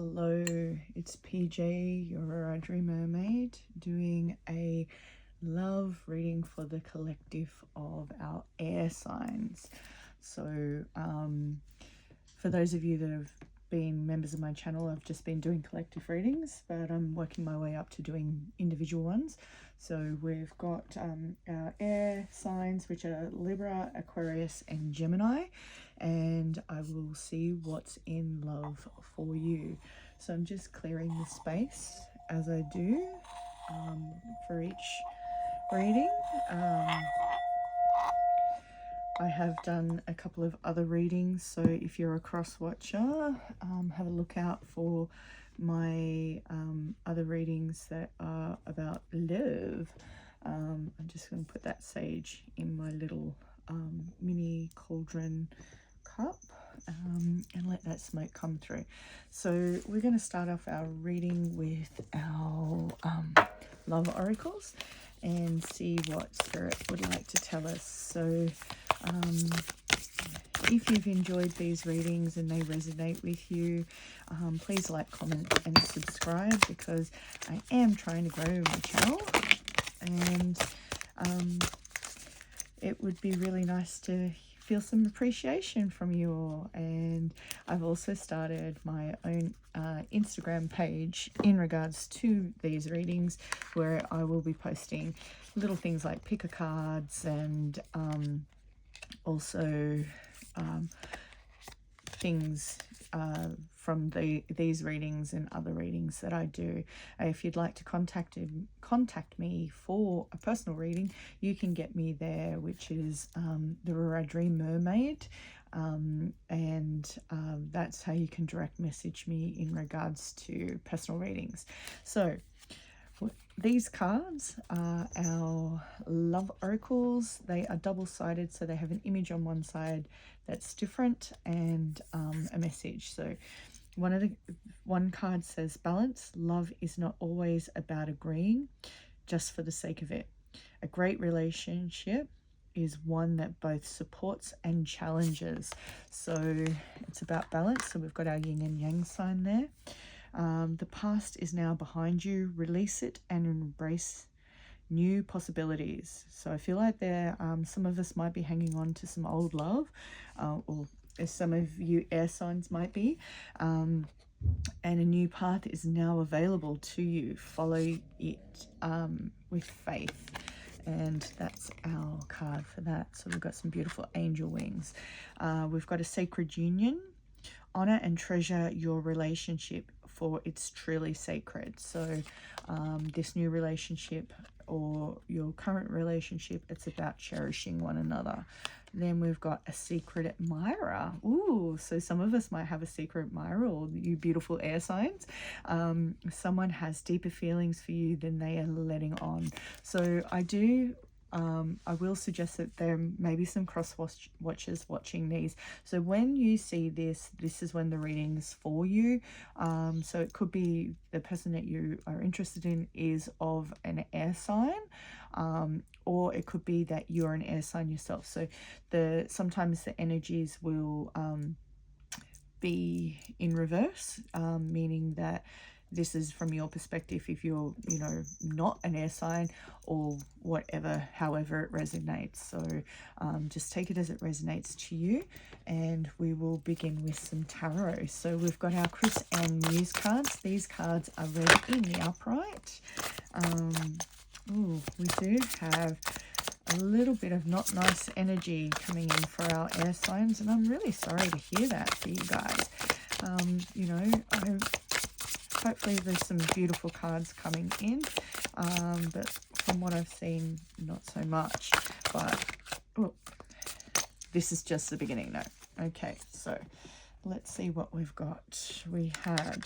Hello, it's PJ, your Dream Mermaid, doing a love reading for the collective of our air signs. So for those of you that have been members of my channel, I've just been doing collective readings, but I'm working my way up to doing individual ones. So we've got our air signs, which are Libra, Aquarius and Gemini, and I will see what's in love for you. So I'm just clearing the space as I do for each reading. I have done a couple of other readings, so if you're a cross watcher, have a look out for my other readings that are about love. I'm just going to put that sage in my little mini cauldron cup and let that smoke come through. So we're going to start off our reading with our love oracles and see what Spirit would like to tell us. So if you've enjoyed these readings and they resonate with you, please like, comment and subscribe, because I am trying to grow my channel, and it would be really nice to feel some appreciation from you all. And I've also started my own Instagram page in regards to these readings, where I will be posting little things like picker cards and also things from these readings and other readings that I do. If you'd like to contact me for a personal reading, you can get me there, which is the Dream Mermaid, and that's how you can direct message me in regards to personal readings. So these cards are our love oracles. They are double-sided, so they have an image on one side that's different and a message. So one card says balance. Love is not always about agreeing just for the sake of it. A great relationship is one that both supports and challenges. So it's about balance. So we've got our yin and yang sign there. The past is now behind you. Release it and embrace new possibilities. So I feel like some of us might be hanging on to some old love, or some of you air signs might be, and a new path is now available to you. Follow it with faith. And that's our card for that. So we've got some beautiful angel wings. We've got a sacred union. Honor and treasure your relationship, for it's truly sacred. So this new relationship or your current relationship, it's about cherishing one another. Then we've got a secret admirer. Ooh, so some of us might have a secret admirer, or you beautiful air signs. Someone has deeper feelings for you than they are letting on. So I will suggest that there may be some cross watchers watching these. So when you see this is when the reading is for you. So it could be the person that you are interested in is of an air sign, or it could be that you're an air sign yourself. So sometimes the energies will be in reverse, meaning that this is from your perspective if you're, not an air sign, or whatever, however it resonates. So just take it as it resonates to you, and we will begin with some tarot. So we've got our Chris and Muse cards. These cards are read in the upright. We do have a little bit of not nice energy coming in for our air signs, and I'm really sorry to hear that for you guys. Hopefully there's some beautiful cards coming in, but from what I've seen, not so much. But this is just the beginning though. Okay, so let's see what we've got. We had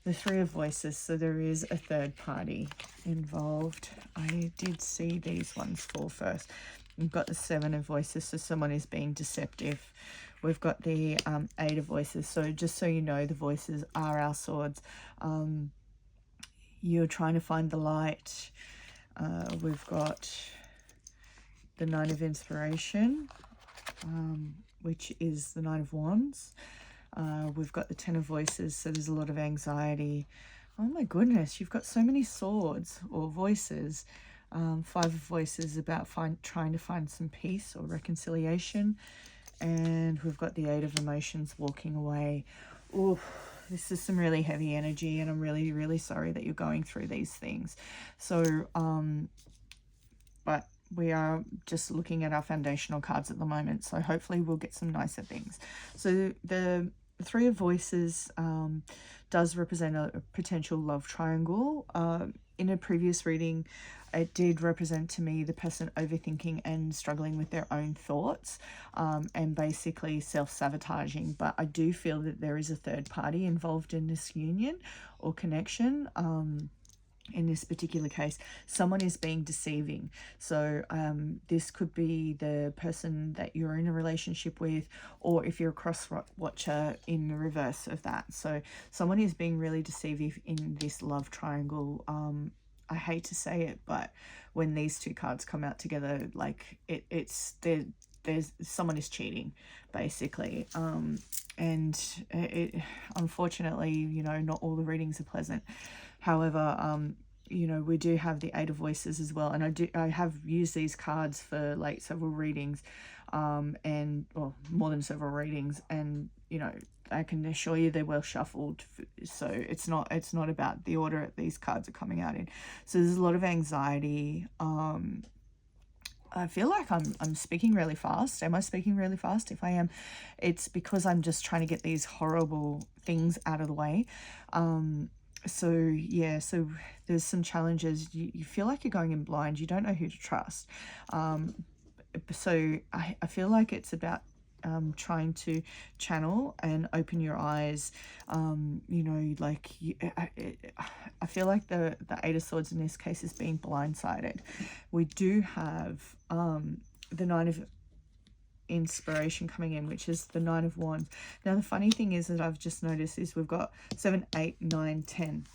the Three of Voices, so there is a third party involved. I did see these ones fall first. We've got the Seven of Voices, so someone is being deceptive. We've got the Eight of Voices, so just so you know, the voices are our swords. You're trying to find the light. We've got the Nine of Inspiration, which is the Nine of Wands. We've got the Ten of Voices, so there's a lot of anxiety. Oh my goodness, you've got so many swords or voices. Five of Voices about trying to find some peace or reconciliation. And we've got the Eight of Emotions, walking away. Oh, this is some really heavy energy, and I'm really, really sorry that you're going through these things. So, but we are just looking at our foundational cards at the moment, so hopefully we'll get some nicer things. So the Three of Voices does represent a potential love triangle. In a previous reading, it did represent to me the person overthinking and struggling with their own thoughts, and basically self-sabotaging. But I do feel that there is a third party involved in this union or connection. In this particular case, someone is being deceiving. So this could be the person that you're in a relationship with, or if you're a cross-watcher, in the reverse of that. So someone is being really deceiving in this love triangle. I hate to say it, but when these two cards come out together, like there's someone is cheating, basically. And it unfortunately, you know, not all the readings are pleasant. However, you know, we do have the Eight of Voices as well, and I have used these cards for like several readings, and well, more than several readings, and you know, I can assure you they're well shuffled. So it's not about the order that these cards are coming out in. So there's a lot of anxiety. I feel like I'm speaking really fast. Am I speaking really fast? If I am, it's because I'm just trying to get these horrible things out of the way. So yeah, so there's some challenges. You feel like you're going in blind. You don't know who to trust. So I feel like it's about trying to channel and open your eyes. You know, like I feel like the Eight of Swords in this case is being blindsided. We do have the Nine of Inspiration coming in, which is the Nine of Wands. Now the funny thing is that I've just noticed is we've got 7, 8, 9, 10.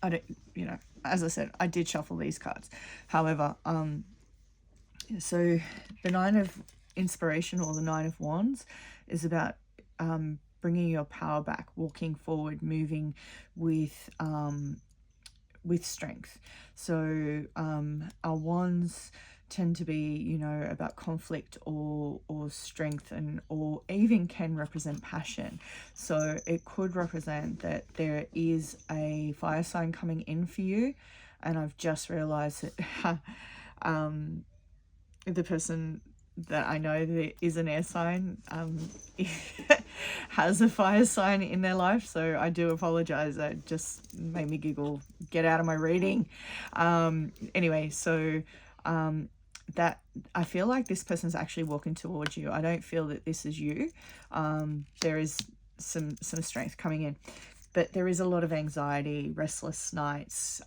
I don't, you know, as I said, I did shuffle these cards. However, so the Nine of Inspiration, or the Nine of Wands, is about bringing your power back, walking forward, moving with strength. So our wands tend to be, you know, about conflict or strength, and or even can represent passion. So it could represent that there is a fire sign coming in for you, and I've just realized that the person that I know that is an air sign has a fire sign in their life. So I do apologize. That just made me giggle. Get out of my reading. Anyway, so that I feel like this person's actually walking towards you. I don't feel that this is you. There is some strength coming in, but there is a lot of anxiety, restless nights.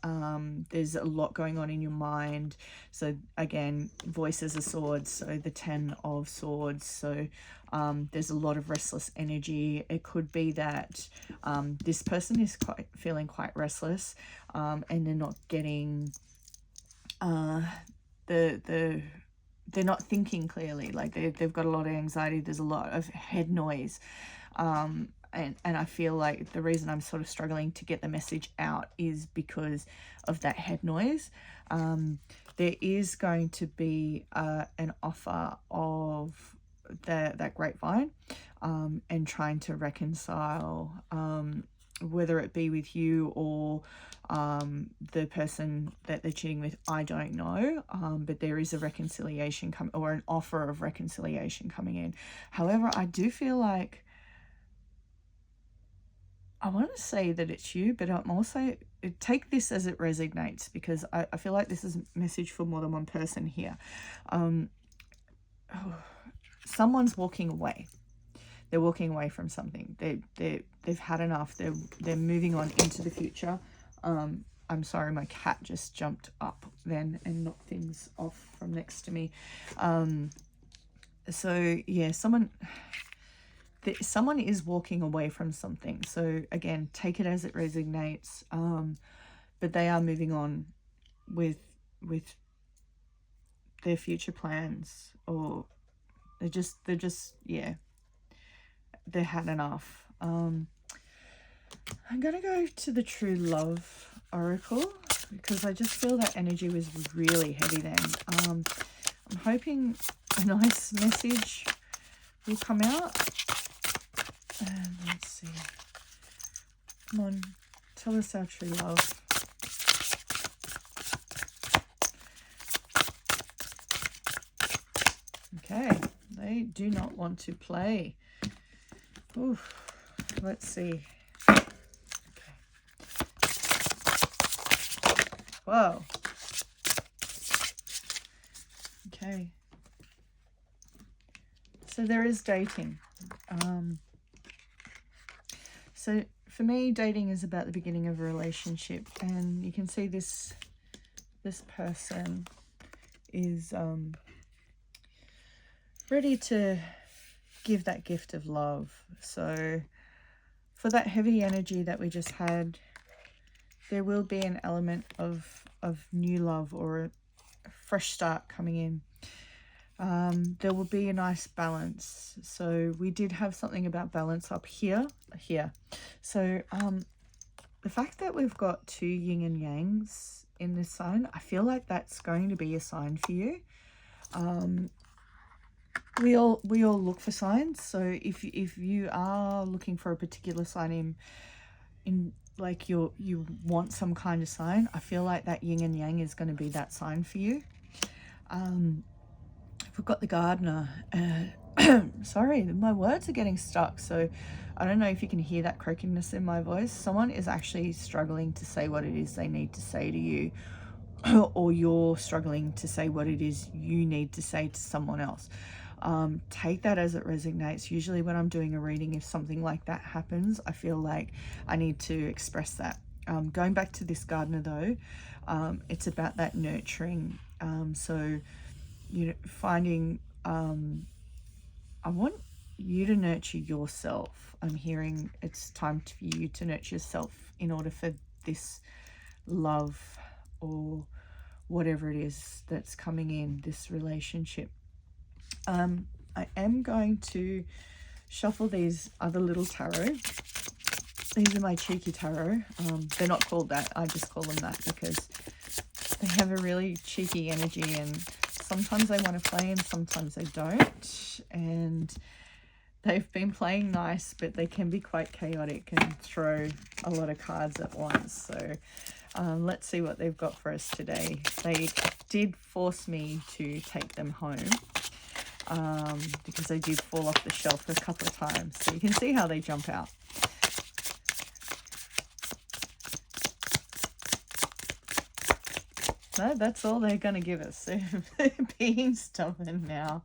There's a lot going on in your mind. So again, Voices of Swords, so the 10 of Swords. So there's a lot of restless energy. It could be that this person is feeling quite restless, and they're not getting they're not thinking clearly. Like they've got a lot of anxiety. There's a lot of head noise. And I feel like the reason I'm sort of struggling to get the message out is because of that head noise. There is going to be an offer of that grapevine, and trying to reconcile, whether it be with you or the person that they're cheating with. I don't know, but there is a reconciliation or an offer of reconciliation coming in. However, I do feel like I want to say that it's you, but I'm also, take this as it resonates, because I feel like this is a message for more than one person here. Someone's walking away. They're walking away from something. They've had enough. They're moving on into the future. I'm sorry, my cat just jumped up then and knocked things off from next to me. So yeah, someone is walking away from something. So again, take it as it resonates. But they are moving on with their future plans, or they're just yeah. they had enough. I'm going to go to the True Love Oracle because I just feel that energy was really heavy then. I'm hoping a nice message will come out. And let's see. Come on, tell us our true love. Okay, they do not want to play. Oof, let's see. Okay. Whoa. Okay. So there is dating. So for me, dating is about the beginning of a relationship, and you can see this person is ready to give that gift of love. So for that heavy energy that we just had, there will be an element of new love or a fresh start coming in. There will be a nice balance. So we did have something about balance up here. So the fact that we've got two yin and yangs in this sign, I feel like that's going to be a sign for you. We all look for signs. So if you are looking for a particular sign in like you want some kind of sign, I feel like that yin and yang is going to be that sign for you. We've got the gardener. Sorry, my words are getting stuck, so I don't know if you can hear that croakiness in my voice. Someone is actually struggling to say what it is they need to say to you, or you're struggling to say what it is you need to say to someone else. Take that as it resonates. Usually when I'm doing a reading, if something like that happens, I feel like I need to express that. Going back to this gardener though, it's about that nurturing. So you know, finding I want you to nurture yourself. I'm hearing it's time for you to nurture yourself in order for this love or whatever it is that's coming in, this relationship. I am going to shuffle these other little tarot. These are my cheeky tarot. They're not called that, I just call them that because they have a really cheeky energy, and sometimes they want to play and sometimes they don't, and they've been playing nice, but they can be quite chaotic and throw a lot of cards at once. So let's see what they've got for us today. They did force me to take them home because they did fall off the shelf a couple of times, so you can see how they jump out. No, that's all they're going to give us. They're being stubborn now.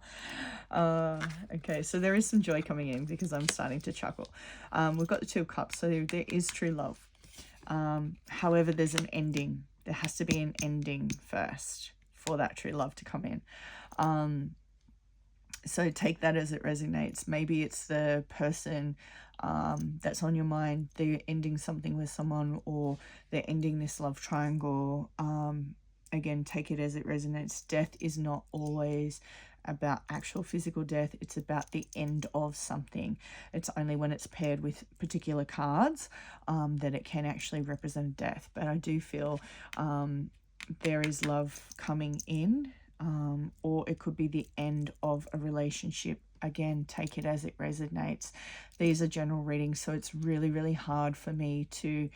Okay, so there is some joy coming in because I'm starting to chuckle. We've got the Two of Cups, so there is true love. However, there's an ending. There has to be an ending first for that true love to come in. So take that as it resonates. Maybe it's the person that's on your mind. They're ending something with someone, or they're ending this love triangle. Again, take it as it resonates. Death is not always about actual physical death. It's about the end of something. It's only when it's paired with particular cards that it can actually represent death. But I do feel there is love coming in, or it could be the end of a relationship. Again, take it as it resonates. These are general readings, so it's really, really hard for me to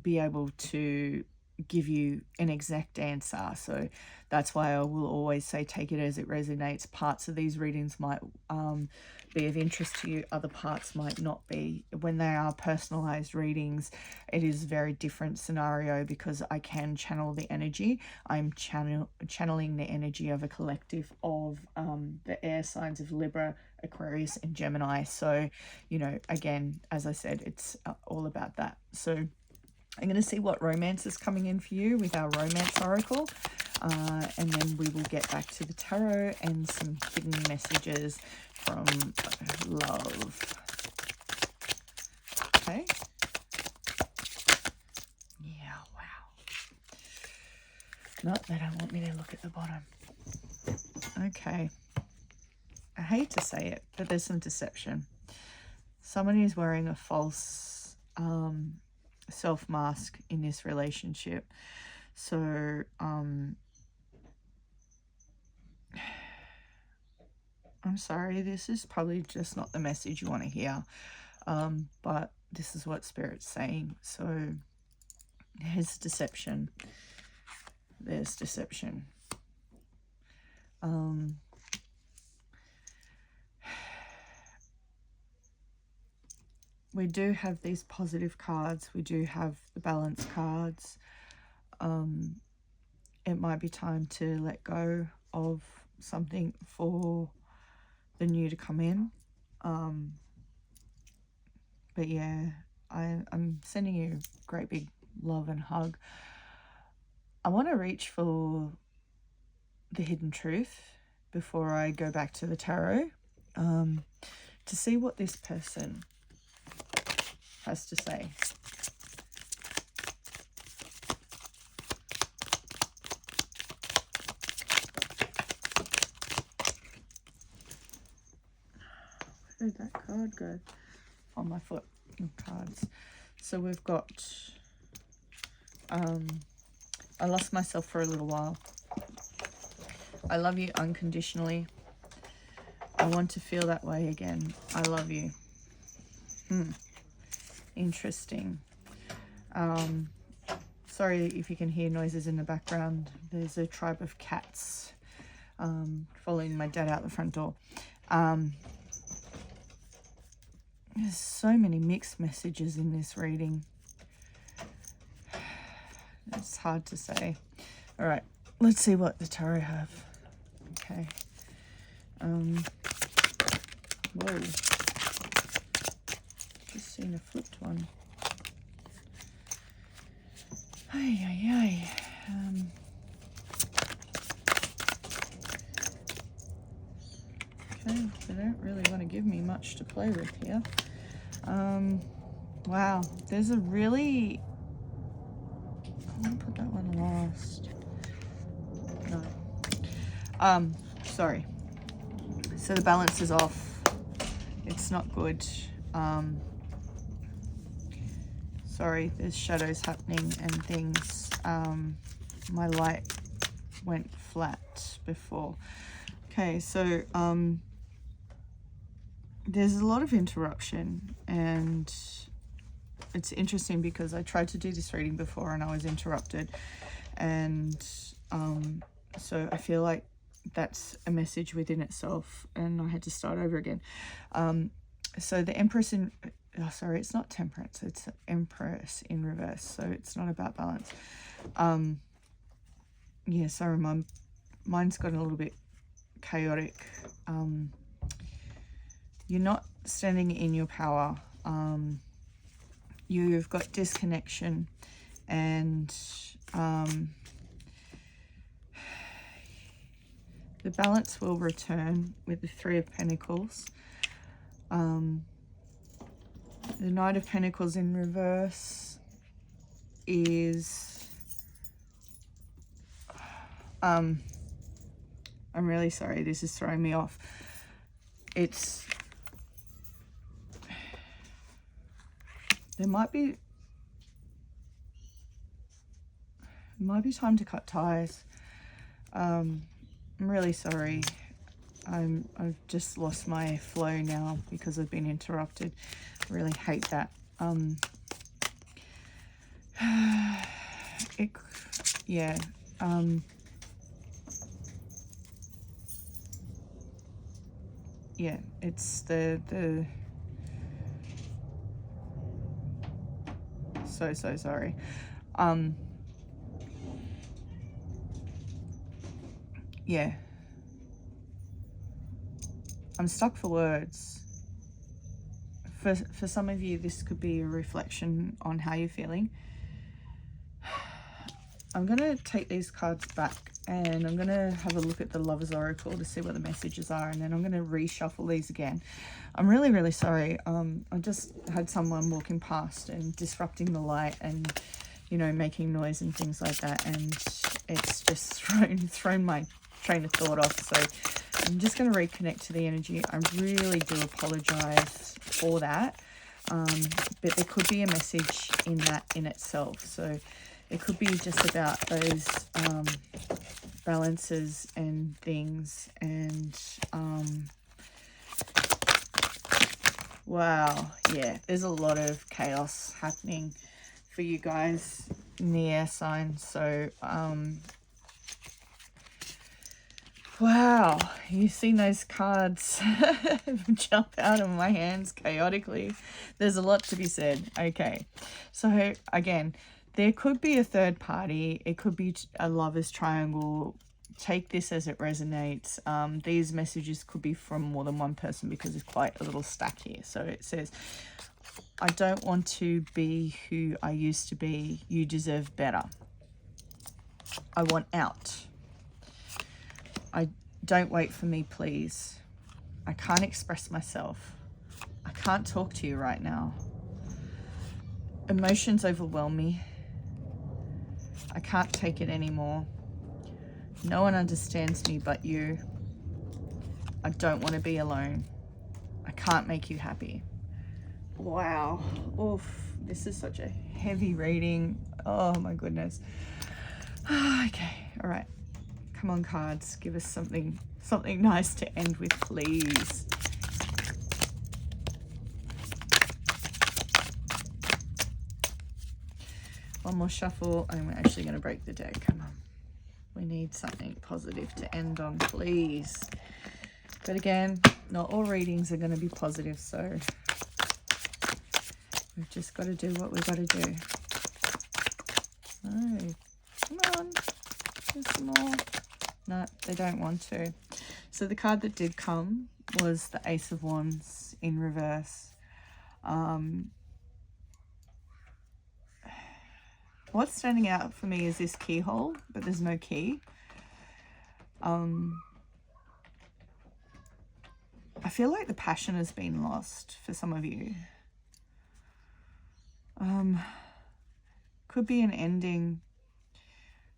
be able to give you an exact answer. So that's why I will always say take it as it resonates. Parts of these readings might be of interest to you, other parts might not be. When they are personalized readings, it is a very different scenario because I can channel the energy. I'm channeling the energy of a collective of the air signs of Libra, Aquarius and Gemini. So, you know, again, as I said, it's all about that. So I'm going to see what romance is coming in for you with our romance oracle, and then we will get back to the tarot and some hidden messages from love. Okay. Yeah, wow. No, they don't want me to look at the bottom. Okay. I hate to say it, but there's some deception. Somebody is wearing a false self mask in this relationship. So I'm sorry, this is probably just not the message you want to hear, but this is what Spirit's saying. So there's deception. There's deception. We do have these positive cards. We do have the balance cards. It might be time to let go of something for the new to come in. But yeah, I'm sending you a great big love and hug. I want to reach for the hidden truth before I go back to the tarot, to see what this person has to say. Where did that card go? On my foot. Cards. So we've got I lost myself for a little while. I love you unconditionally. I want to feel that way again. I love you. Interesting. Sorry if you can hear noises in the background. There's a tribe of cats following my dad out the front door. There's so many mixed messages in this reading. It's hard to say. All right, let's see what the tarot have. Okay. Whoa. Just seen a flipped one. Ay, ay, ay. Okay, they don't really want to give me much to play with here. Wow, there's a really... I'm going to put that one last. No. Sorry. So the balance is off. It's not good. Sorry, there's shadows happening and things. My light went flat before. Okay, so there's a lot of interruption, and it's interesting because I tried to do this reading before and I was interrupted, and so I feel like that's a message within itself, and I had to start over again. So the Empress in... Oh, sorry, it's not Temperance, it's Empress in reverse, so it's not about balance. Yeah, sorry, mine's got a little bit chaotic. You're not standing in your power. You've got disconnection, and the balance will return with the Three of Pentacles. The Knight of Pentacles in reverse is... I'm really sorry, this is throwing me off. It's... There might be time to cut ties. I'm really sorry. I've just lost my flow now because I've been interrupted. I really hate that. Yeah. Yeah, it's the so sorry. Yeah. I'm stuck for words. For some of you, this could be a reflection on how you're feeling. I'm going to take these cards back and I'm going to have a look at the Lover's Oracle to see what the messages are, and then I'm going to reshuffle these again. I'm really, really sorry. I just had someone walking past and disrupting the light and, you know, making noise and things like that, and it's just thrown my train of thought off. So I'm just going to reconnect to the energy. I really do apologize for that. But there could be a message in that in itself. So it could be just about those balances and things. And wow, yeah, there's a lot of chaos happening for you guys in the air sign. So wow, you've seen those cards jump out of my hands chaotically. There's a lot to be said. Okay, so again, there could be a third party. It could be a lover's triangle. Take this as it resonates. These messages could be from more than one person because there's quite a little stack here. So it says, I don't want to be who I used to be. You deserve better. I want out. Don't wait for me, please. I can't express myself. I can't talk to you right now. Emotions overwhelm me. I can't take it anymore. No one understands me but you. I don't want to be alone. I can't make you happy. Wow. Oof. This is such a heavy reading. Oh my goodness. Okay. All right. Come on, cards. Give us something nice to end with, please. One more shuffle, and we're actually going to break the deck. Come on. We need something positive to end on, please. But again, not all readings are going to be positive, so we've just got to do what we've got to do. Oh, come on. There's some more. No, they don't want to. So the card that did come was the Ace of Wands in reverse. What's standing out for me is this keyhole, but there's no key. I feel like the passion has been lost for some of you. Could be an ending.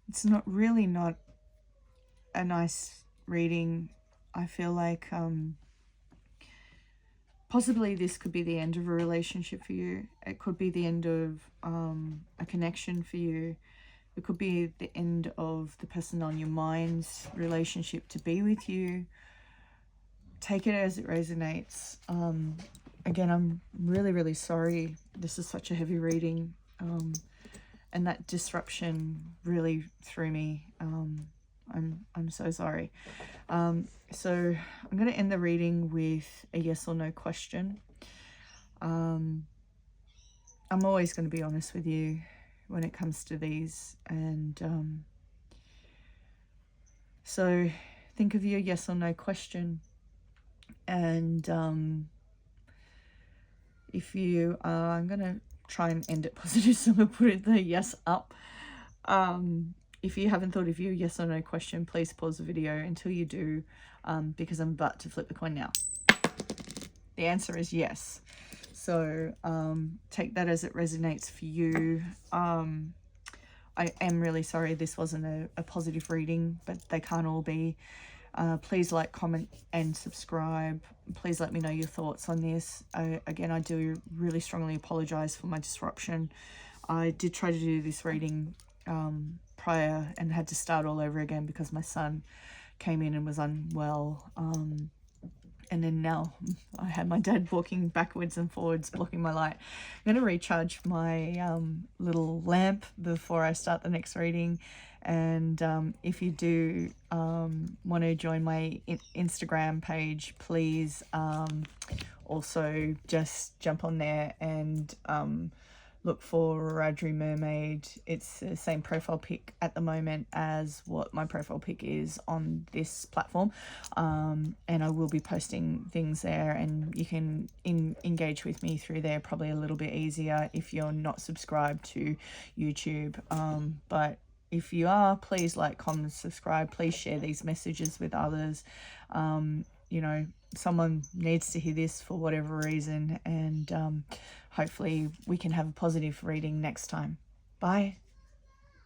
It's not a nice reading. I feel like possibly this could be the end of a relationship for you. It could be the end of a connection for you. It could be the end of the person on your mind's relationship to be with you. Take it as it resonates. Again, I'm really, really sorry. This is such a heavy reading. And that disruption really threw me. I'm so sorry. So I'm going to end the reading with a yes or no question. I'm always going to be honest with you when it comes to these. And so think of your yes or no question. And if you are, I'm going to try and end it positive, so I'm going to put the yes up. If you haven't thought of your yes or no question, please pause the video until you do, because I'm about to flip the coin now. The answer is yes. So take that as it resonates for you. I am really sorry this wasn't a positive reading, but they can't all be. Please like, comment and subscribe. Please let me know your thoughts on this. Again, I do really strongly apologize for my disruption. I did try to do this reading prior and had to start all over again because my son came in and was unwell. And then now I had my dad walking backwards and forwards, blocking my light. I'm going to recharge my little lamp before I start the next reading. And if you do want to join my Instagram page, please also just jump on there and look for Radri Mermaid. It's the same profile pic at the moment as what my profile pic is on this platform. And I will be posting things there, and you can engage with me through there probably a little bit easier if you're not subscribed to YouTube. But if you are, please like, comment, subscribe. Please share these messages with others. You know, someone needs to hear this for whatever reason, and hopefully we can have a positive reading next time. Bye.